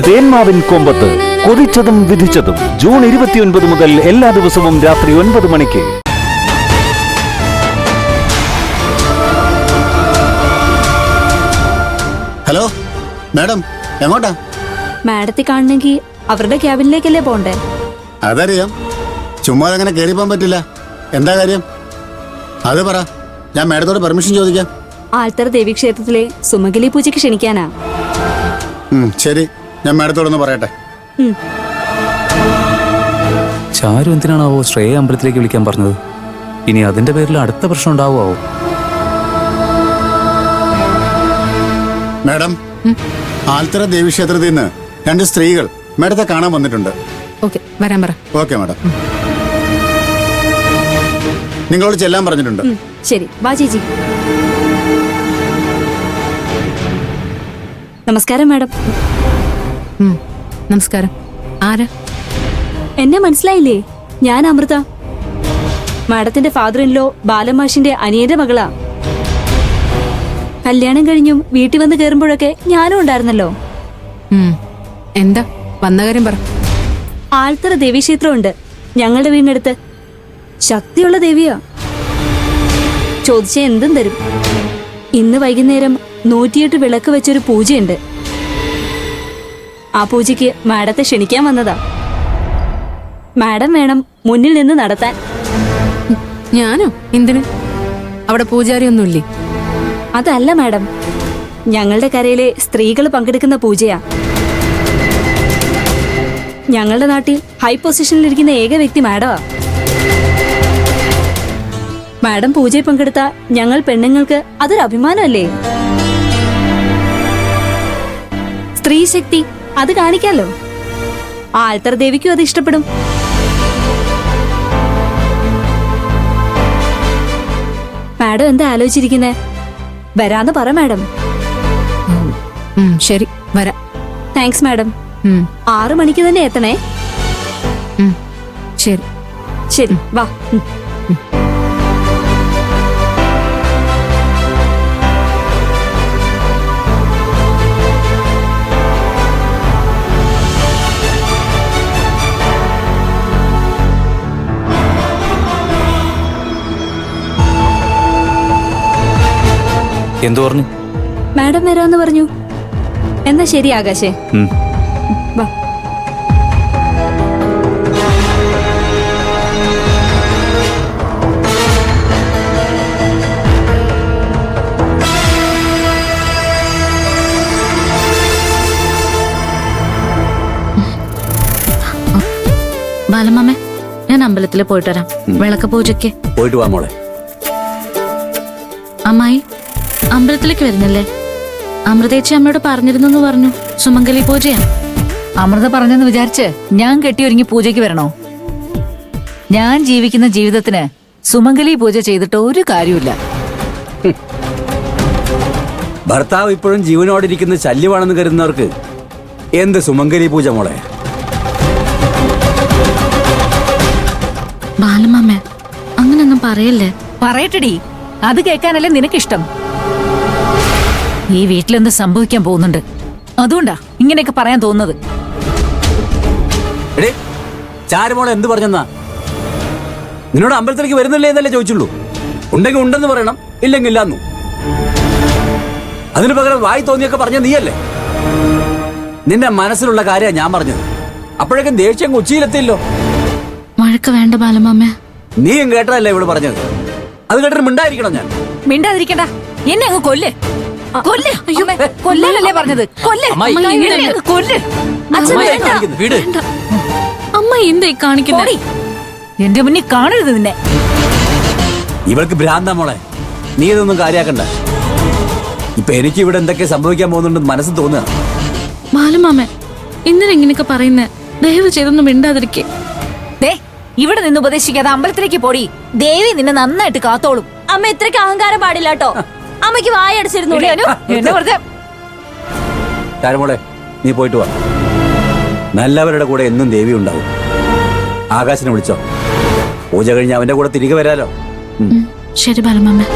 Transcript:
തേന്മാവിൻ കൊമ്പത്ത് കൊതിച്ചതും വിധിച്ചതും June 29 മുതൽ എല്ലാ ദിവസവും രാത്രി 9 മണിക്ക്. ഹലോ മാഡം, എങ്ങോട്ടാ? മാഡത്തെ കാണണമെങ്കിൽ അവരുടെ ക്യാബിനിലേക്കല്ലേ പോണ്ടേ? അതറിയാം, ചുമ്മാ അങ്ങനെ കയറി പോകാൻ പറ്റില്ല. എന്താ കാര്യം അത് പറ, ഞാൻ മാഡത്തോട് പെർമിഷൻ ചോദിക്കാം. ആൽത്തറ ദേവീക്ഷേത്രത്തിലെ സുമംഗലി പൂജയ്ക്ക് ക്ഷണിക്കാനാ. ശരി, ഞാൻ മാഡത്തോടൊന്ന് പറയട്ടെ. ചാരു എന്തിനാണാവോ ശ്രേയ അമ്പലത്തിലേക്ക് വിളിക്കാൻ പറഞ്ഞത്? ഇനി അതിന്റെ പേരിൽ അടുത്ത പ്രശ്നം ഉണ്ടാവോ? മാഡം, ആൽത്തറ ദേവീക്ഷേത്രത്തിൽ നിന്ന് 2 സ്ത്രീകൾ മാഡത്തെ കാണാൻ വന്നിട്ടുണ്ട്. ഓക്കെ, വരാൻ പറ. ഓക്കെ മാഡം, നിങ്ങളോട് ചെല്ലാൻ പറഞ്ഞിട്ടുണ്ട്. ശരി, വാ ചേച്ചി. നമസ്കാരം മാഡം. നമസ്കാരം. ആരാ? എന്നെ മനസ്സിലായില്ലേ? ഞാൻ അമൃത, മാഡത്തിന്റെ ഫാദർ ഇൻ ലോ ബാലമാഷിന്റെ അനിയന്റെ മകളാ. കല്യാണം കഴിഞ്ഞും വീട്ടിൽ വന്ന് കയറുമ്പോഴൊക്കെ ഞാനും ഉണ്ടായിരുന്നല്ലോ. എന്താ വന്ന കാര്യം പറ. ആൽത്തറ ദേവീക്ഷേത്രമുണ്ട് ഞങ്ങളുടെ വീടിനടുത്ത്. ശക്തിയുള്ള ദേവിയാ, ചോദിച്ച എന്തും തരും. ഇന്ന് വൈകുന്നേരം 108 വിളക്ക് വെച്ചൊരു പൂജയുണ്ട്. ആ പൂജയ്ക്ക് മാഡത്തെ ക്ഷണിക്കാൻ വന്നതാ. മാഡം വേണം മുന്നിൽ നിന്ന് നടത്താൻ. ഞാനോ? എന്തിന്? അവിടെ പൂജാരി ഒന്നുമില്ലേ? അതല്ല മാഡം, ഞങ്ങളുടെ കരയിലെ സ്ത്രീകൾ പങ്കെടുക്കുന്ന പൂജയാ. ഞങ്ങളുടെ നാട്ടിൽ ഹൈ പൊസിഷനിലിരിക്കുന്ന ഏക വ്യക്തി മാഡമാ. മാഡം പൂജയിൽ പങ്കെടുത്ത ഞങ്ങൾ പെണ്ണുങ്ങൾക്ക് അതൊരു അഭിമാനമല്ലേ? സ്ത്രീ ശക്തി അത് കാണിക്കാലോ. ആൽത്തറ ദേവിക്കും അത് ഇഷ്ടപ്പെടും. മാഡം എന്താ ആലോചിച്ചിരിക്കുന്നേ? വരാന്ന് പറ മാഡം. ശരി, വരാം. Thanks madam. 6 മണിക്ക് തന്നെ എത്തണേ. ശരി ശരി, വാ. എന്തു പറഞ്ഞു? മാഡം വരാന്ന് പറഞ്ഞു. എന്നാ ശരി ആകാശേ, വാ. ബാലമാമേ, ഞാൻ അമ്പലത്തിൽ പോയിട്ട് വരാം. വിളക്ക് പൂജയ്ക്ക് പോയിട്ട് വാ മോളെ. അമ്മായി അമ്പലത്തിലേക്ക് വരുന്നില്ലേ? അമൃതേച്ചി അമ്മയോട് പറഞ്ഞിരുന്നു പറഞ്ഞു. സുമംഗലി പൂജയാ. അമൃത പറഞ്ഞെന്ന് വിചാരിച്ച് ഞാൻ കെട്ടിയൊരുങ്ങി പൂജയ്ക്ക് വരണോ? ഞാൻ ജീവിക്കുന്ന ജീവിതത്തിന് സുമംഗലി പൂജ ചെയ്തിട്ട് ഒരു കാര്യമില്ല. ഭർത്താവ് ഇപ്പോഴും ജീവനോടിരിക്കുന്ന ശല്യമാണെന്ന് കരുതുന്നവർക്ക് എന്ത് സുമംഗലി പൂജ മോളെ? ബാലമാമേ, അങ്ങനൊന്നും പറയല്ലേ. പറയട്ടടി, അത് കേൾക്കാനല്ലേ നിനക്കിഷ്ടം? ഈ വീട്ടിലെന്ത് സംഭവിക്കാൻ പോകുന്നുണ്ട്, അതുകൊണ്ടാ ഇങ്ങനെയൊക്കെ പറയാൻ തോന്നുന്നത്. ചാരുമോളെ എന്ത് പറഞ്ഞെന്നാ? നിന്നോട് അമ്പലത്തിലേക്ക് വരുന്നില്ലേ എന്നല്ലേ ചോദിച്ചുള്ളൂ. ഉണ്ടെങ്കിൽ ഉണ്ടെന്ന് പറയണം, ഇല്ലെങ്കിൽ ഇല്ലാന്നു. അതിനു പകരം വായി തോന്നിയൊക്കെ പറഞ്ഞ നീയല്ലേ? നിന്റെ മനസ്സിലുള്ള കാര്യമാണ് ഞാൻ പറഞ്ഞത്. അപ്പോഴേക്കും ദേഷ്യം ഉച്ചിയിലെത്തിയല്ലോ. വഴക്ക് വേണ്ട ബാലമാമേ. നീയും കേട്ടതല്ലേ ഇവിടെ പറഞ്ഞത്? അത് കേട്ടിട്ട് മിണ്ടായിരിക്കണം. ഞാൻ മിണ്ടാതിരിക്കണ്ട, എന്നെ അങ്ങ് കൊല്ല്. കൊല്ല്. കൊല്ലാനല്ലേ പറഞ്ഞത്? കൊല്ല്. കൊല്ല്. അമ്മ എന്തായി കാണിക്കുന്നേ? എന്റെ മുന്നിൽ കാണരുത് നിന്നെ. ഇവൾക്ക് ഭ്രാന്താ മോളെ. നീ ഇതൊന്നും കാര്യാക്കണ്ട. ഇപ്പൊ എനിക്ക് ഇവിടെ എന്തൊക്കെ സംഭവിക്കാൻ പോകുന്നുണ്ടെന്ന് മനസ്സിൽ തോന്നുക. ബാലമാമേ, എന്തിനെങ്ങനെയൊക്കെ പറയുന്നേ? ദയവ് ചെയ്തൊന്നും മിണ്ടാതിരിക്കേ. ഇവിടെ നിന്ന് ഉപദേശിക്കാതെ അമ്പലത്തിലേക്ക് പോടി. ദേവി നിന്നെ നന്നായിട്ട് കാത്തോളും. അമ്മ ഇത്രയ്ക്ക് അഹങ്കാരം പാടില്ല കേട്ടോ. അമ്മയ്ക്ക് വായടച്ചിരുന്നു. എന്നെ വെറുതെ. ചാരുമോളെ, നീ പോയിട്ട് വാ. നല്ലവരുടെ കൂടെ എന്നും ദേവി ഉണ്ടാവും. ആകാശിനെ വിളിച്ചോ. പൂജ കഴിഞ്ഞ് അവന്റെ കൂടെ തിരികെ വരാലോ. ശരി ബാലമാമേ.